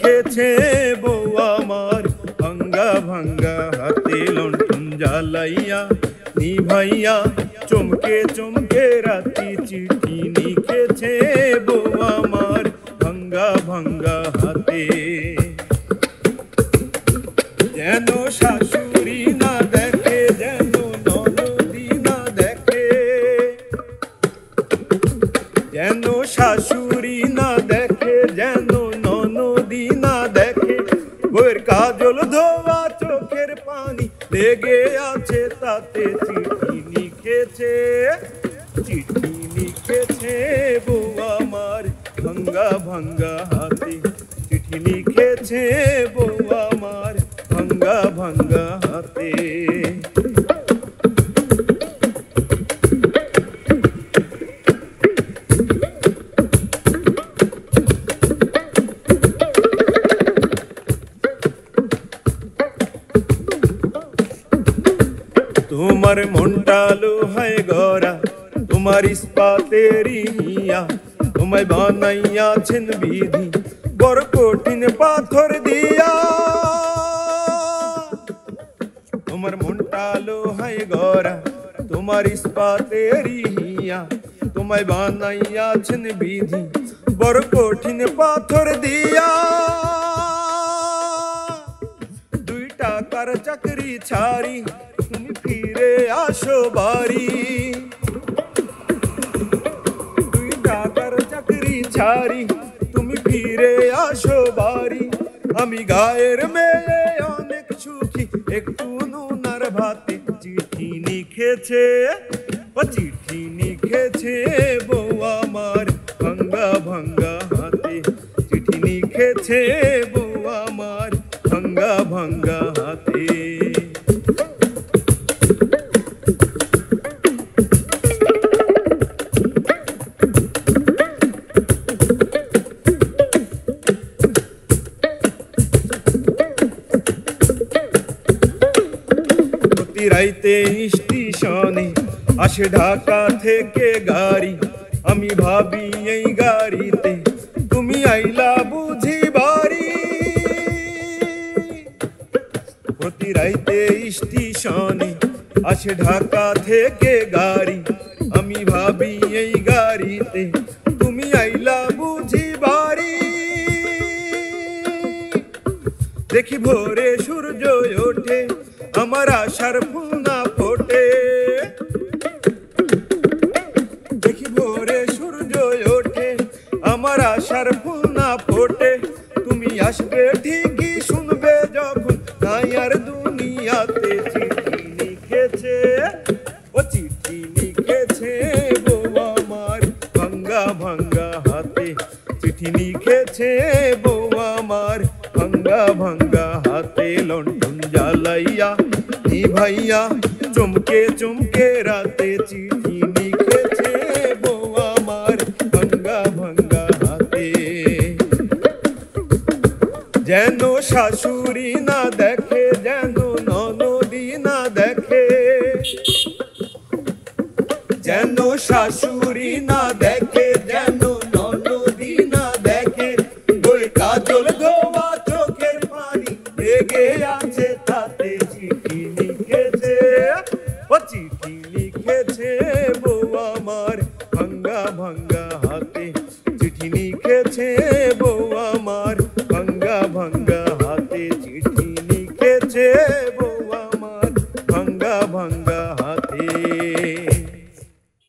লিখেছে বউ আমার ভাঙ্গা ভাঙ্গা হাতে লণ্ঠন জ্বালাইয়া নিভাইয়া চমকে চমকে রাতি চিঠি লিখেছে বউ আমার ভাঙ্গা ভাঙ্গা হাতে। যেন শাশুড়ি না দেখে, যেন ননদি না দেখে, যেন শাশুড়ি না দেখে, যেন ননদি না দেখে, বইয়ের কাজল ধোয়া চোখের পানি লেগে আছে তাতে চিঠি লিখেছে, চিঠি লিখেছে বউ আমার ভাঙ্গা ভাঙ্গা হাতে, চিঠি লিখেছে বউ আমার ভাঙ্গা ভাঙ্গা হাতে। তোমার মনটা লোহায় গড়া, তোমার ইস্পাতেরই হিয়া, তোমায় বানাইয়াছেন বিধি বড় কঠিন পাথর দিয়া। তোমার মনটা লোহায় গড়া, তোমার ইস্পাতেরই হিয়া, তোমায় বানাইয়াছেন বিধি বড় কঠিন পাথর দিয়া। 2 টাকার চাকরি ছাড়ি তুমি ফিরে আসো বাড়ি, 2 টাকার চাকরি ছাড়ি তুমি ফিরে আসো বাড়ি। আমি গায়ের মেয়ে অনেক সুখী, একটু নুনার ভাতে চিঠি লিখেছে, ও চিঠি লিখেছে বউ আমার ভাঙ্গা ভাঙ্গা হাতে, চিঠি লিখেছে বউ আমার ভাঙ্গা ভাঙ্গা হাতে। রাইতে স্টেশনে আসে ঢাকা থেকে গাড়ি, আমি ভাবি এই গাড়িতে তুমি আইলা বুঝি বাড়ি। প্রতি রাইতে স্টেশনে আসে ঢাকা থেকে গাড়ি, আমি ভাবি এই গাড়িতে তুমি আইলা বুঝি বাড়ি। দেখি ভোরে সূর্য ওঠে, আমার আশার ফুল না ফোটে, দেখি ভোরে সূর্য ওঠে, আমার আশার ফুল না ফোটে। তুমি আসবে ঠিকই, শুনবে যখন নাই আর দুনিয়াতে, চিঠি লিখেছে, ও চিঠি লিখেছে বউ আমার ভাঙ্গা ভাঙ্গা হাতে, চিঠি লিখেছে বউ আমার ভাঙ্গা ভাঙ্গা হাতে। লণ্ঠন জ্বালাইয়া নিভাইয়া চমকে চমকে রাতে চিঠি লিখেছে বউ আমার ভাঙ্গা ভাঙ্গা হাতে। যেন শাশুড়ি না দেখে, যেন ননদি না দেখে, যেন শাশুড়ি না দেখে, যেন ননদি না দেখে, ওই কাজল ধোয়া চোখের পানি লেগে আছে তাতে চিঠি লিখেছে, ও চিঠি লিখেছে বউ আমার ভাঙ্গা ভাঙ্গা হাতে, চিঠি লিখেছে বউ আমার ভাঙ্গা ভাঙ্গা হাতে, চিঠি লিখেছে বউ আমার ভাঙ্গা ভাঙ্গা হাতে।